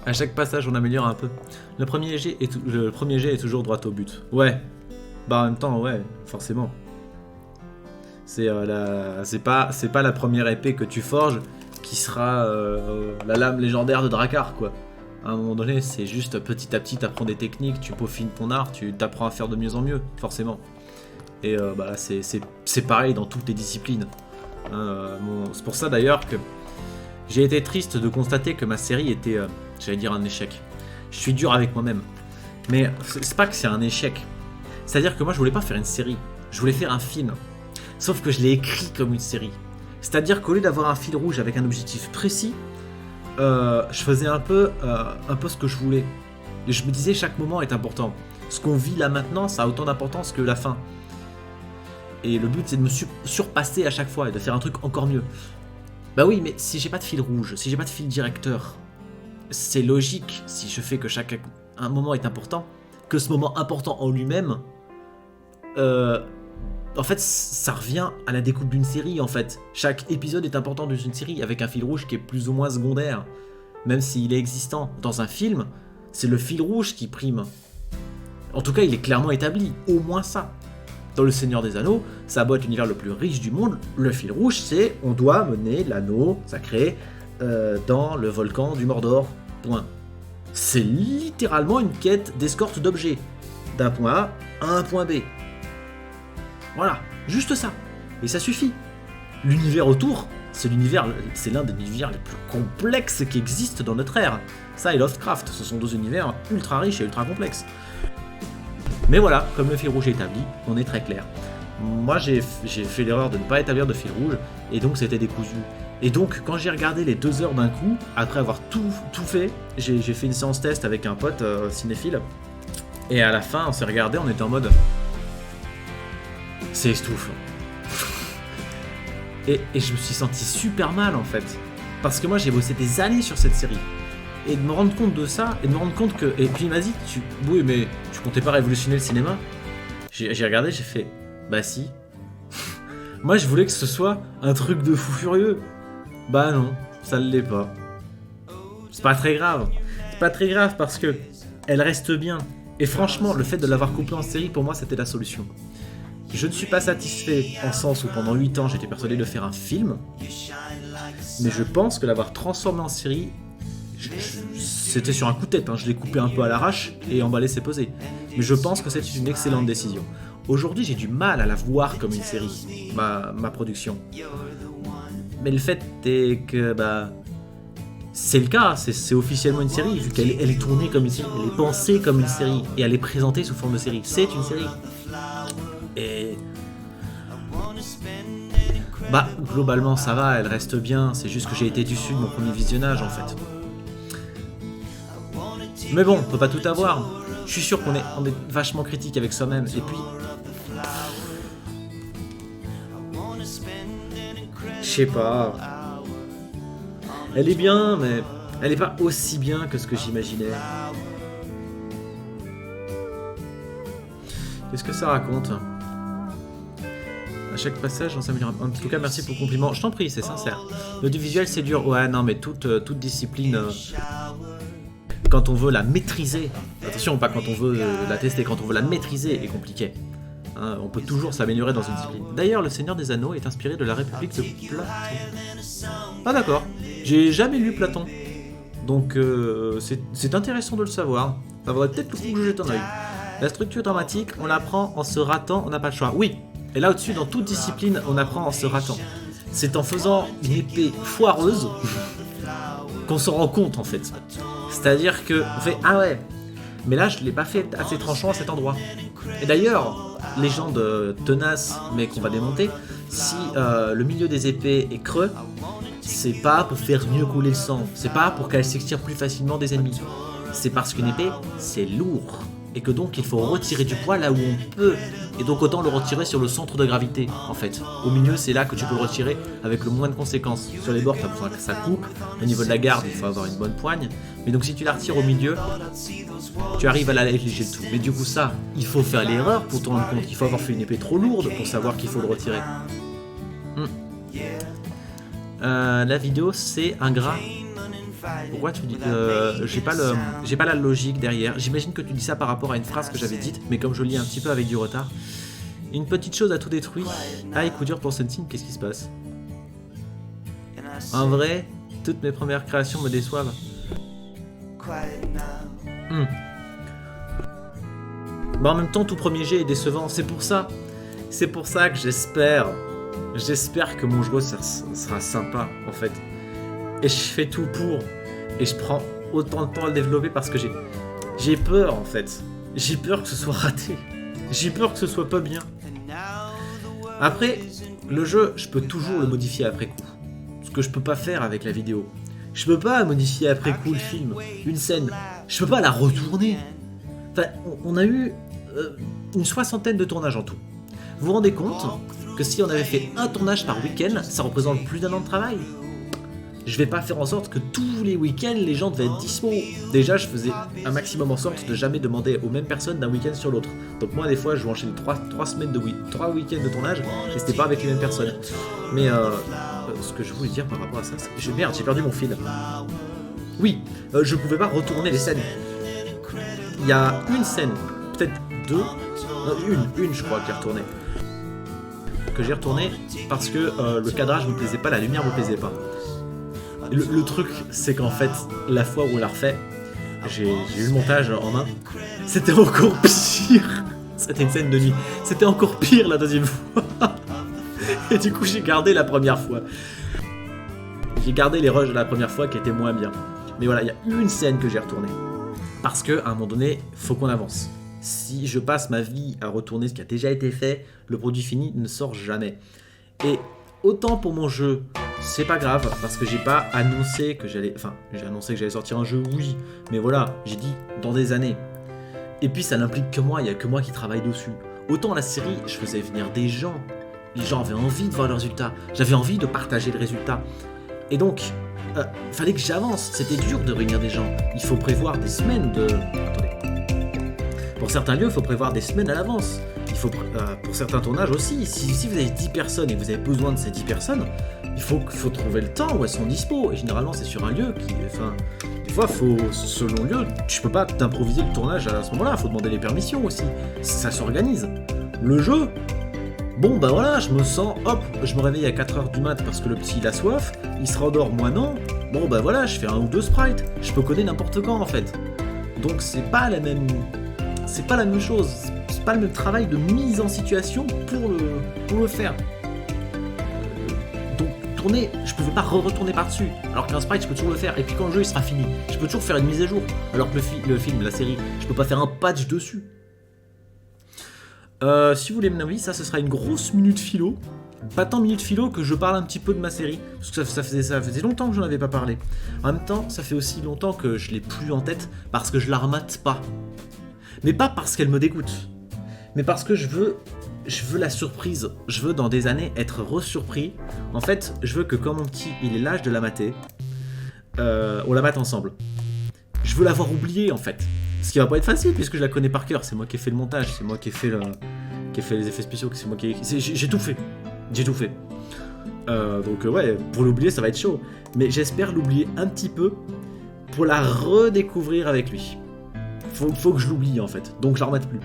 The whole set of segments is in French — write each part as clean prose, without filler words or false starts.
À chaque passage, on améliore un peu. Le premier jet est toujours droit au but. Ouais. Bah en même temps, ouais, forcément. C'est pas la première épée que tu forges qui sera la lame légendaire de Drakkar, quoi. À un moment donné, c'est juste petit à petit, t'apprends des techniques, tu peaufines ton art, tu t'apprends à faire de mieux en mieux, forcément. Et bah, c'est pareil dans toutes les disciplines. C'est pour ça d'ailleurs que j'ai été triste de constater que ma série était, j'allais dire, un échec. Je suis dur avec moi-même. Mais c'est pas que c'est un échec. C'est-à-dire que moi, je voulais pas faire une série. Je voulais faire un film. Sauf que je l'ai écrit comme une série. C'est-à-dire qu'au lieu d'avoir un fil rouge avec un objectif précis, je faisais un peu ce que je voulais. Et je me disais, chaque moment est important. Ce qu'on vit là maintenant, ça a autant d'importance que la fin. Et le but, c'est de me surpasser à chaque fois et de faire un truc encore mieux. Bah oui, mais si j'ai pas de fil rouge, si j'ai pas de fil directeur, c'est logique, si je fais que un moment est important, que ce moment important en lui-même, en fait, ça revient à la découpe d'une série, en fait. Chaque épisode est important dans une série, avec un fil rouge qui est plus ou moins secondaire. Même s'il est existant. Dans un film, c'est le fil rouge qui prime. En tout cas, il est clairement établi, au moins ça. Dans Le Seigneur des Anneaux, ça a beau être l'univers le plus riche du monde, le fil rouge, c'est on doit mener l'anneau sacré dans le volcan du Mordor. Point. C'est littéralement une quête d'escorte d'objets. D'un point A à un point B. Voilà, juste ça. Et ça suffit. L'univers autour, c'est l'un des univers les plus complexes qui existent dans notre ère. Ça et Lovecraft, ce sont deux univers ultra riches et ultra complexes. Mais voilà, comme le fil rouge est établi, on est très clair. Moi, j'ai fait l'erreur de ne pas établir de fil rouge, et donc c'était décousu. Et donc, quand j'ai regardé les 2 heures d'un coup, après avoir tout fait, j'ai fait une séance test avec un pote cinéphile, et à la fin, on s'est regardé, on était en mode... C'est estouffant. et je me suis senti super mal, en fait. Parce que moi, j'ai bossé des années sur cette série. Et de me rendre compte de ça, et de me rendre compte que... Et puis il m'a dit, oui, mais tu comptais pas révolutionner le cinéma ? J'ai regardé, j'ai fait, bah si. Moi, je voulais que ce soit un truc de fou furieux. Bah non, ça ne l'est pas. C'est pas très grave. C'est pas très grave parce que elle reste bien. Et franchement, le fait de l'avoir coupé en série, pour moi, c'était la solution. Je ne suis pas satisfait en sens où pendant 8 ans, j'étais persuadé de faire un film. Mais je pense que l'avoir transformé en série... C'était sur un coup de tête, hein. Je l'ai coupé un peu à l'arrache et emballé c'est posé. Mais je pense que c'est une excellente décision. Aujourd'hui, j'ai du mal à la voir comme une série, ma production. Mais le fait est que, bah, c'est le cas, c'est officiellement une série, vu qu'elle est tournée comme une série, elle est pensée comme une série, et elle est présentée sous forme de série. C'est une série. Et... bah, globalement, ça va, elle reste bien, c'est juste que j'ai été déçu de mon premier visionnage, en fait. Mais bon, on peut pas tout avoir. Je suis sûr qu'on est vachement critique avec soi-même. Et puis... je sais pas. Elle est bien, mais elle est pas aussi bien que ce que j'imaginais. Qu'est-ce que ça raconte ? À chaque passage, on s'améliore. En tout cas, merci pour le compliment. Je t'en prie, c'est sincère. L'audiovisuel, c'est dur. Ouais, non, mais toute discipline... quand on veut la maîtriser, attention, pas quand on veut la tester, quand on veut la maîtriser est compliqué. Hein, on peut toujours s'améliorer dans une discipline. D'ailleurs, Le Seigneur des Anneaux est inspiré de la République de Platon. Ah d'accord, j'ai jamais lu Platon. Donc c'est intéressant de le savoir. Ça vaudrait peut-être le coup que je jette un œil. La structure dramatique, on l'apprend en se ratant, on n'a pas le choix. Oui, et là au-dessus, dans toute discipline, on apprend en se ratant. C'est en faisant une épée foireuse qu'on s'en rend compte en fait. C'est-à-dire que on fait ah ouais, mais là je l'ai pas fait assez tranchant à cet endroit. Et d'ailleurs, légende tenace mais qu'on va démonter, si le milieu des épées est creux, c'est pas pour faire mieux couler le sang, c'est pas pour qu'elle s'extire plus facilement des ennemis. C'est parce qu'une épée, c'est lourd. Et que donc il faut retirer du poids là où on peut. Et donc autant le retirer sur le centre de gravité, en fait. Au milieu, c'est là que tu peux le retirer avec le moins de conséquences. Sur les bords, t'as besoin que ça coupe. Au niveau de la garde, il faut avoir une bonne poigne. Mais donc si tu la retires au milieu, tu arrives à la négliger tout. Mais du coup ça, il faut faire l'erreur pour te rendre compte. Il faut avoir fait une épée trop lourde pour savoir qu'il faut le retirer. La vidéo, c'est ingrat. Pourquoi tu dis... j'ai pas la logique derrière. J'imagine que tu dis ça par rapport à une phrase que j'avais dite, mais comme je lis un petit peu avec du retard. Une petite chose a tout détruit. Ah, et coup dur pour Sunsin, qu'est-ce qui se passe? En vrai, toutes mes premières créations me déçoivent. Bah en même temps, tout premier jet est décevant. C'est pour ça que j'espère que mon jeu sera sympa, en fait. Et je fais tout pour. Et je prends autant de temps à le développer parce que j'ai peur, en fait. J'ai peur que ce soit raté. J'ai peur que ce soit pas bien. Après, le jeu, je peux toujours le modifier après coup. Ce que je peux pas faire avec la vidéo. Je peux pas modifier après coup le film, une scène. Je peux pas la retourner. Enfin, on a eu une 60aine de tournages en tout. Vous vous rendez compte que si on avait fait un tournage par week-end, ça représente plus d'1 an de travail? Je vais pas faire en sorte que tous les week-ends, les gens devaient être dispo. Déjà, je faisais un maximum en sorte de jamais demander aux mêmes personnes d'un week-end sur l'autre. Donc moi, des fois, je vais enchaîner 3 semaines de 3 week-ends de tournage, et c'était pas avec les mêmes personnes. Mais ce que je voulais dire par rapport à ça, c'est... Merde, j'ai perdu mon fil. Oui, je pouvais pas retourner les scènes. Il y a une scène, peut-être 2, non, une je crois, que j'ai retourné parce que le cadrage me plaisait pas, la lumière me plaisait pas. Le truc, c'est qu'en fait, la fois où on l'a refait, j'ai eu le montage en main, c'était encore pire. C'était une scène de nuit. C'était encore pire la deuxième fois. Et du coup, j'ai gardé la première fois. J'ai gardé les rushs de la première fois qui étaient moins bien. Mais voilà, il y a une scène que j'ai retournée. Parce qu'à un moment donné, faut qu'on avance. Si je passe ma vie à retourner ce qui a déjà été fait, le produit fini ne sort jamais. Et autant pour mon jeu, c'est pas grave, parce que j'ai pas annoncé que j'allais... Enfin, j'ai annoncé que j'allais sortir un jeu, oui. Mais voilà, j'ai dit dans des années. Et puis ça n'implique que moi, il y a que moi qui travaille dessus. Autant la série, je faisais venir des gens. Les gens avaient envie de voir le résultat. J'avais envie de partager le résultat. Et donc, fallait que j'avance. C'était dur de réunir des gens. Il faut prévoir des semaines de... Attendez. Pour certains lieux, il faut prévoir des semaines à l'avance. Il faut, pour certains tournages aussi. Si vous avez 10 personnes et que vous avez besoin de ces 10 personnes, il faut trouver le temps où elles sont dispo. Et généralement, c'est sur un lieu qui... Enfin, des fois, selon le lieu, tu peux pas t'improviser le tournage à ce moment-là. Il faut demander les permissions aussi. Ça s'organise. Le jeu... Bon bah voilà, je me sens, hop, je me réveille à 4h du mat parce que le petit il a soif, il se rendort, moi non. Bon bah voilà, je fais 1 ou 2 sprites, je peux coder n'importe quand en fait. Donc c'est pas la même chose, c'est pas le même travail de mise en situation pour le faire. Donc tourner, je pouvais pas retourner par-dessus, alors qu'un sprite je peux toujours le faire, et puis quand le jeu il sera fini, je peux toujours faire une mise à jour, alors que le film, la série, je peux pas faire un patch dessus. Si vous voulez mon avis, ça ce sera une grosse minute philo. Pas tant minute philo que je parle un petit peu de ma série. Parce que ça faisait longtemps que j'en avais pas parlé. En même temps, ça fait aussi longtemps que je l'ai plus en tête parce que je la remate pas. Mais pas parce qu'elle me dégoûte. Mais parce que je veux la surprise. Je veux dans des années être resurpris. En fait, je veux que quand mon petit il est l'âge de la mater, on la mate ensemble. Je veux l'avoir oubliée en fait. Ce qui va pas être facile puisque je la connais par cœur. C'est moi qui ai fait le montage, c'est moi qui ai fait les effets spéciaux, c'est moi qui j'ai tout fait. J'ai tout fait. Donc ouais, pour l'oublier ça va être chaud. Mais j'espère l'oublier un petit peu pour la redécouvrir avec lui. Faut que je l'oublie en fait. Donc je la remette plus.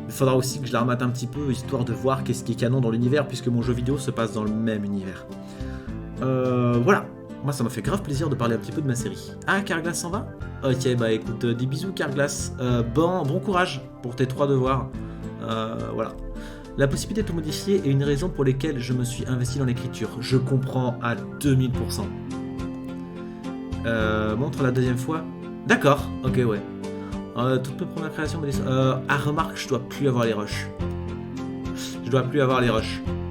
Il faudra aussi que je la remette un petit peu histoire de voir qu'est-ce qui est canon dans l'univers puisque mon jeu vidéo se passe dans le même univers. Voilà. Moi, ça m'a fait grave plaisir de parler un petit peu de ma série. Ah, Carglass s'en va ? Ok, bah écoute, des bisous Carglass. Bon courage pour tes 3 devoirs. Voilà. La possibilité de tout modifier est une raison pour laquelle je me suis investi dans l'écriture. Je comprends à 2000%. Montre la deuxième fois. D'accord, ok, ouais. Toutes mes premières créations me disent... remarque, je dois plus avoir les rushs.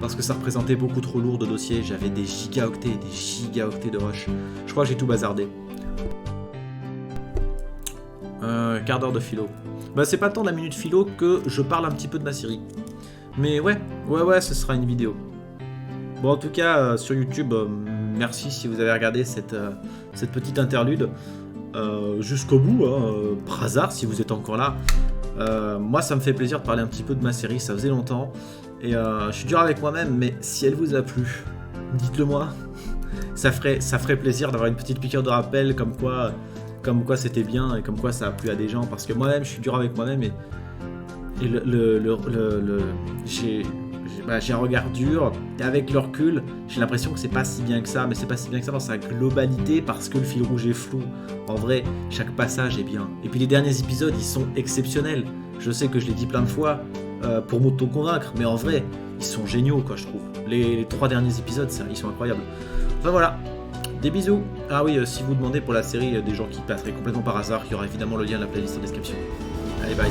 Parce que ça représentait beaucoup trop lourd de dossiers, j'avais des gigaoctets de rush. Je crois que j'ai tout bazardé. Quart d'heure de philo. Bah c'est pas tant de la minute philo que je parle un petit peu de ma série. Mais ouais, ce sera une vidéo. Bon en tout cas, sur YouTube, merci si vous avez regardé cette petite interlude. Jusqu'au bout, par hasard si vous êtes encore là. Moi ça me fait plaisir de parler un petit peu de ma série, ça faisait longtemps. Et je suis dur avec moi-même, mais si elle vous a plu, dites-le moi. ça ferait plaisir d'avoir une petite piqûre de rappel comme quoi c'était bien et comme quoi ça a plu à des gens. Parce que moi-même, je suis dur avec moi-même et j'ai un regard dur et avec le recul, j'ai l'impression que c'est pas si bien que ça, mais c'est pas si bien que ça dans sa globalité parce que le fil rouge est flou. En vrai, chaque passage est bien. Et puis les derniers épisodes, ils sont exceptionnels. Je sais que je l'ai dit plein de fois pour m'auto-convaincre, mais en vrai, ils sont géniaux, quoi, je trouve. Les 3 derniers épisodes, ils sont incroyables. Enfin voilà, des bisous. Ah oui, si vous demandez pour la série des gens qui passeraient complètement par hasard, il y aura évidemment le lien à la playlist en description. Allez, bye.